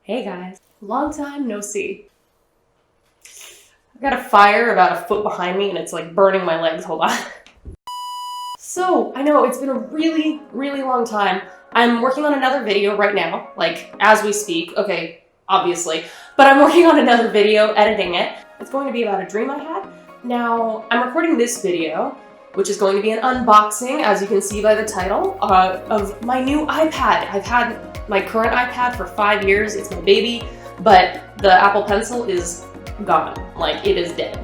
Hey guys, long time no see. I've got a fire about a foot behind me and it's like burning my legs, hold on. So, I know it's been a really long time. I'm working on another video right now, like as we speak, okay, obviously, but I'm working on another video, editing it. It's going to be about a dream I had. Now, I'm recording this video, which is going to be an unboxing, as you can see by the title, of my new iPad. I've had my current iPad for 5 years, it's my baby, but the Apple Pencil is gone, like it is dead.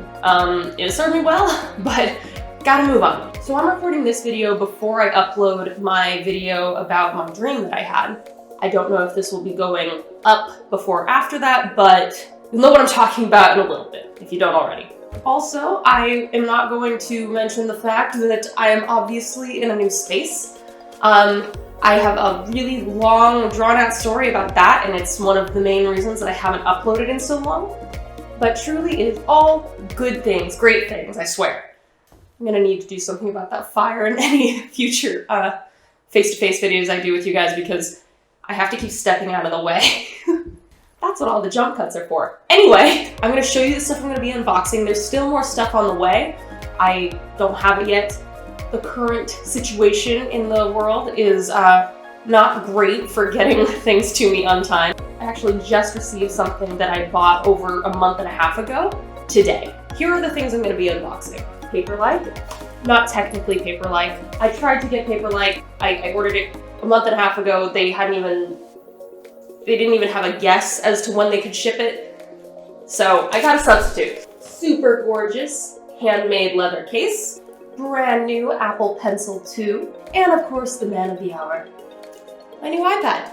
It served me well, but gotta move on. So I'm recording this video before I upload my video about my dream that I had. I don't know if this will be going up before or after that, but you'll know what I'm talking about in a little bit, if you don't already. Also, I am not going to mention the fact that I am obviously in a new space. I have a really long, drawn-out story about that, and it's one of the main reasons that I haven't uploaded in so long. But truly, it is all good things, great things, I swear. I'm gonna need to do something about that fire in any future face-to-face videos I do with you guys because I have to keep stepping out of the way. That's what all the jump cuts are for. Anyway, I'm gonna show you the stuff I'm gonna be unboxing. There's still more stuff on the way. I don't have it yet. The current situation in the world is not great for getting things to me on time. I actually just received something that I bought over a month and a half ago today. Here are the things I'm gonna be unboxing. Paperlike, not technically Paperlike. I tried to get Paperlike. I ordered it a month and a half ago. They didn't even have a guess as to when they could ship it. So I got a substitute. Super gorgeous handmade leather case, brand new Apple Pencil 2, and of course the man of the hour, my new iPad.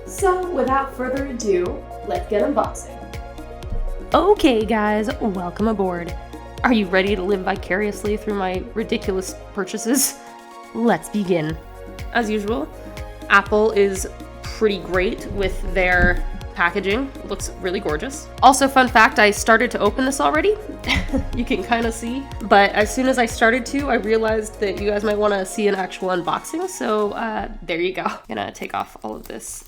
So without further ado, let's get unboxing. Okay guys, welcome aboard. Are you ready to live vicariously through my ridiculous purchases? Let's begin. As usual, Apple is pretty great with their packaging. It looks really gorgeous. Also, fun fact, I started to open this already. You can kind of see. But as soon as I started to, I realized that you guys might want to see an actual unboxing. So there you go. I'm gonna take off all of this.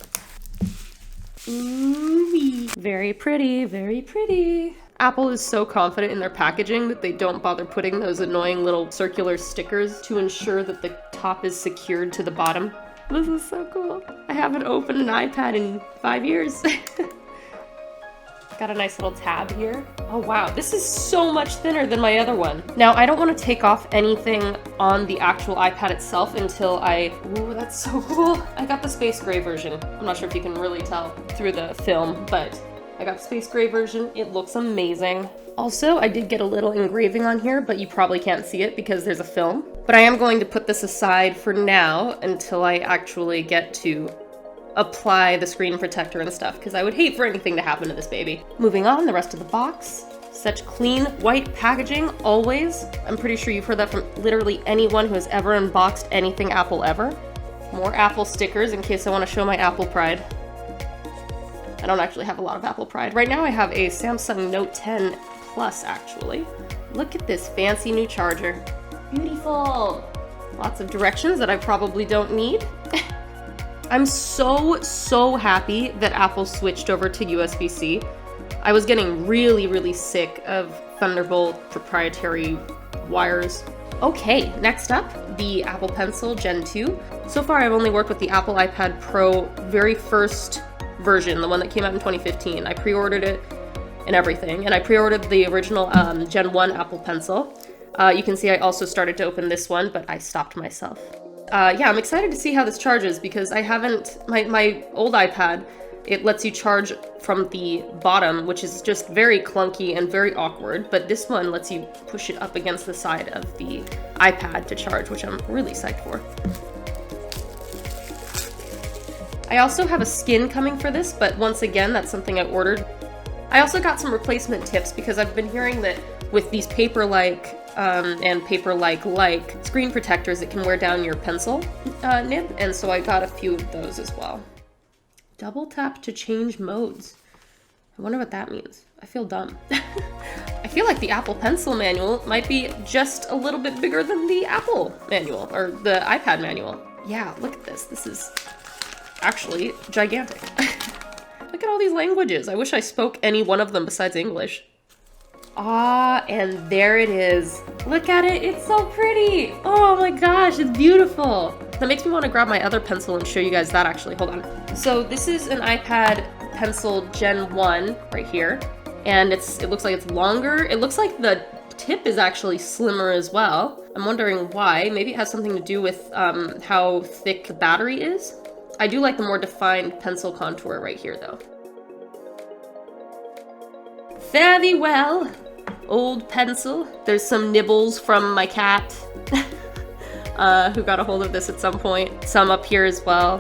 Ooh-wee. Very pretty, very pretty. Apple is so confident in their packaging that they don't bother putting those annoying little circular stickers to ensure that the top is secured to the bottom. This is so cool. I haven't opened an iPad in 5 years. Got a nice little tab here. Oh wow, this is so much thinner than my other one. Now, I don't want to take off anything on the actual iPad itself until ooh, that's so cool. I got the space gray version. I'm not sure if you can really tell through the film, but I got the space gray version. It looks amazing. Also, I did get a little engraving on here, but you probably can't see it because there's a film. But I am going to put this aside for now until I actually get to apply the screen protector and stuff, because I would hate for anything to happen to this baby. Moving on, the rest of the box. Such clean, white packaging, always. I'm pretty sure you've heard that from literally anyone who has ever unboxed anything Apple ever. More Apple stickers in case I want to show my Apple pride. I don't actually have a lot of Apple pride. Right now I have a Samsung Note 10 Plus, actually. Look at this fancy new charger. Beautiful. Lots of directions that I probably don't need. I'm so happy that Apple switched over to USB-C. I was getting really sick of Thunderbolt proprietary wires. Okay, next up, the Apple Pencil Gen 2. So far I've only worked with the Apple iPad Pro very first version, the one that came out in 2015. I pre-ordered it and everything, and I pre-ordered the original Gen 1 Apple Pencil. You can see I also started to open this one, but I stopped myself. Yeah, I'm excited to see how this charges because I haven't, my old iPad, it lets you charge from the bottom, which is just very clunky and very awkward, but this one lets you push it up against the side of the iPad to charge, which I'm really psyched for. I also have a skin coming for this, but once again, that's something I ordered. I also got some replacement tips because I've been hearing that with these Paperlike and Paperlike-like screen protectors, it can wear down your pencil nib, and so I got a few of those as well. Double tap to change modes. I wonder what that means. I feel dumb. I feel like the Apple Pencil manual might be just a little bit bigger than the Apple manual, or the iPad manual. Yeah, look at this. This is actually gigantic. Look at all these languages. I wish I spoke any one of them besides English. Ah, and there it is. Look at it, it's so pretty. Oh my gosh, it's beautiful. That makes me want to grab my other pencil and show you guys that actually. Hold on. So this is an iPad pencil Gen 1 right here. And it looks like it's longer. It looks like the tip is actually slimmer as well. I'm wondering why. Maybe it has something to do with how thick the battery is. I do like the more defined pencil contour right here though. Fare thee well, old pencil. There's some nibbles from my cat who got a hold of this at some point. Some up here as well.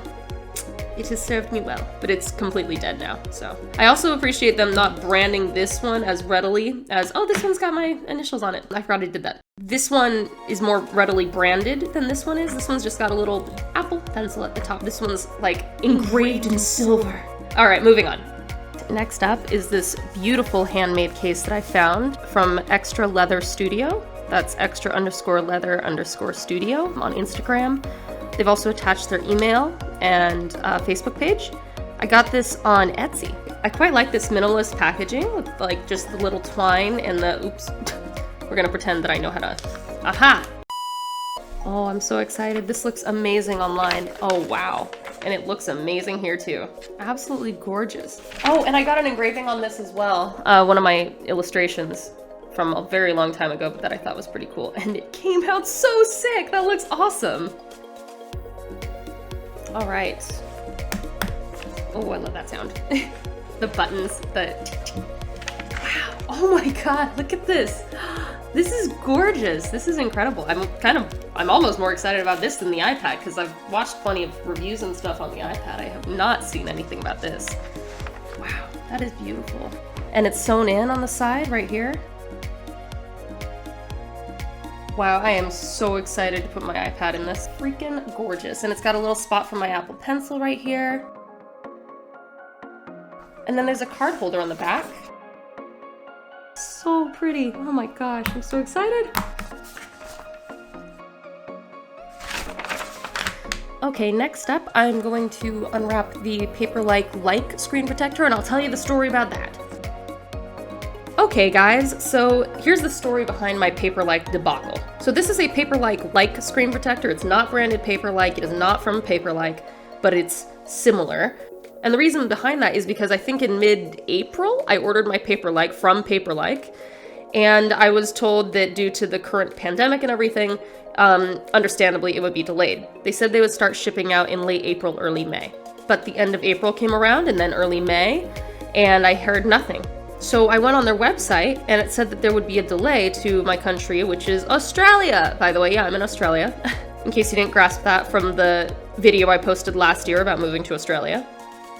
It has served me well, but it's completely dead now, so. I also appreciate them not branding this one as readily as, oh, this one's got my initials on it. I forgot I did that. This one is more readily branded than this one is. This one's just got a little Apple pencil at the top. This one's like engraved in silver. All right, moving on. Next up is this beautiful handmade case that I found from Extra Leather Studio. That's extra_leather_studio on Instagram. They've also attached their email and Facebook page. I got this on Etsy. I quite like this minimalist packaging with like just the little twine and the, oops, we're gonna pretend that I know how to, aha! Oh, I'm so excited. This looks amazing online. Oh, wow. And it looks amazing here too. Absolutely gorgeous. Oh, and I got an engraving on this as well. One of my illustrations from a very long time ago, but that I thought was pretty cool. And it came out so sick. That looks awesome. All right. Oh, I love that sound. The buttons, wow. Oh my God, look at this. This is gorgeous. This is incredible. I'm almost more excited about this than the iPad because I've watched plenty of reviews and stuff on the iPad. I have not seen anything about this. Wow, that is beautiful. And it's sewn in on the side right here. Wow, I am so excited to put my iPad in this. Freaking gorgeous. And it's got a little spot for my Apple Pencil right here. And then there's a card holder on the back. So pretty. Oh my gosh, I'm so excited. Okay, next up, I'm going to unwrap the Paperlike-like screen protector, and I'll tell you the story about that. Okay guys, so here's the story behind my Paperlike debacle. So this is a Paperlike-like screen protector. It's not branded Paperlike, it is not from Paperlike, but it's similar. And the reason behind that is because I think in mid-April, I ordered my Paperlike from Paperlike, and I was told that due to the current pandemic and everything, understandably, it would be delayed. They said they would start shipping out in late April, early May. But the end of April came around, and then early May, and I heard nothing. So I went on their website, and it said that there would be a delay to my country, which is Australia. By the way, yeah, I'm in Australia, in case you didn't grasp that from the video I posted last year about moving to Australia.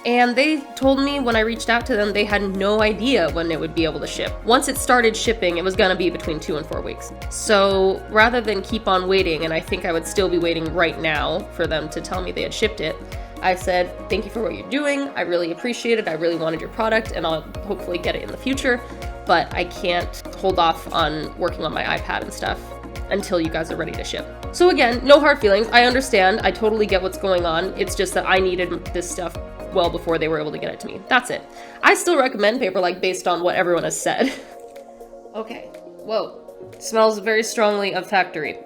And they told me when I reached out to them, they had no idea when it would be able to ship. Once it started shipping, it was gonna be between 2 and 4 weeks. So rather than keep on waiting, and I think I would still be waiting right now for them to tell me they had shipped it, I said, thank you for what you're doing. I really appreciate it. I really wanted your product, and I'll hopefully get it in the future, but I can't hold off on working on my iPad and stuff until you guys are ready to ship. So again, no hard feelings. I understand. I totally get what's going on. It's just that I needed this stuff well before they were able to get it to me. That's it. I still recommend Paperlike based on what everyone has said. Okay. Whoa. Smells very strongly of factory.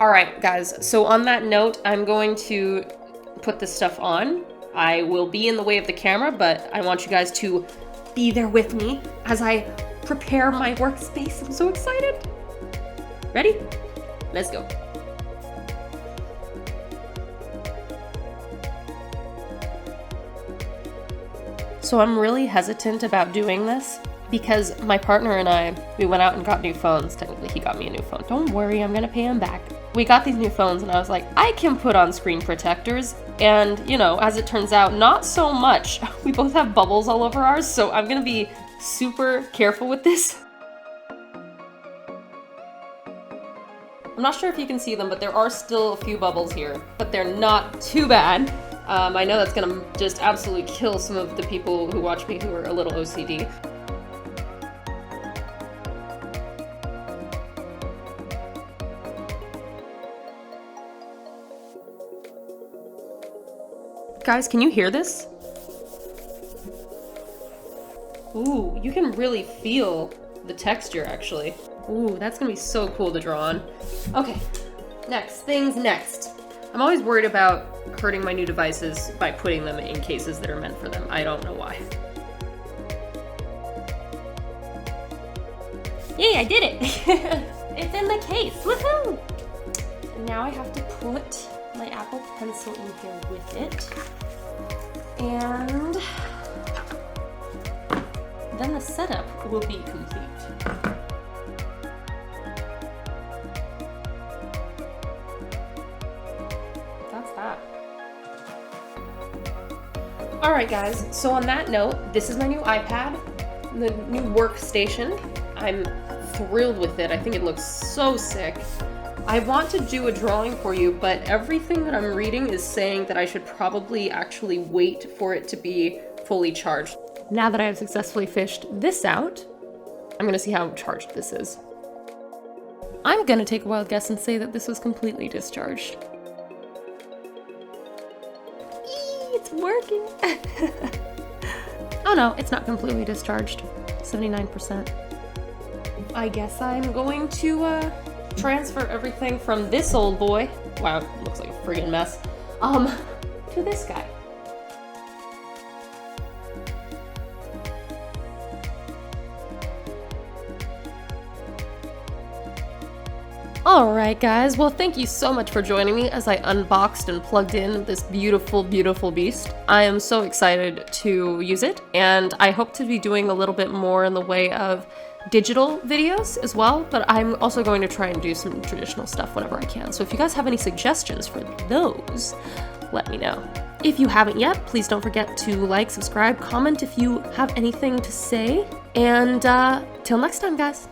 All right, guys. So on that note, I'm going to put this stuff on. I will be in the way of the camera, but I want you guys to be there with me as I prepare my workspace. I'm so excited. Ready? Let's go. So I'm really hesitant about doing this because my partner and I, we went out and got new phones. Technically, he got me a new phone. Don't worry, I'm gonna pay him back. We got these new phones and I was like, I can put on screen protectors. And, you know, as it turns out, not so much. We both have bubbles all over ours, so I'm gonna be super careful with this. I'm not sure if you can see them, but there are still a few bubbles here, but they're not too bad. I know that's gonna just absolutely kill some of the people who watch me who are a little OCD. Guys, can you hear this? Ooh, you can really feel the texture, actually. Ooh, that's gonna be so cool to draw on. Okay, things next. I'm always worried about hurting my new devices by putting them in cases that are meant for them. I don't know why. Yay, I did it! It's in the case, woohoo! Now I have to put my Apple Pencil in here with it. And then the setup will be complete. That's that. Alright guys, so on that note, this is my new iPad, the new workstation. I'm thrilled with it. I think it looks so sick. I want to do a drawing for you, but everything that I'm reading is saying that I should probably actually wait for it to be fully charged. Now that I have successfully fished this out, I'm gonna see how charged this is. I'm gonna take a wild guess and say that this was completely discharged. Eee, it's working! Oh no, it's not completely discharged. 79%. I guess I'm going to transfer everything from this old boy, wow, it looks like a friggin' mess, to this guy. Alright guys, well thank you so much for joining me as I unboxed and plugged in this beautiful, beautiful beast. I am so excited to use it, and I hope to be doing a little bit more in the way of digital videos as well, but I'm also going to try and do some traditional stuff whenever I can. So if you guys have any suggestions for those, let me know. If you haven't yet, please don't forget to like, subscribe, comment if you have anything to say, and till next time guys.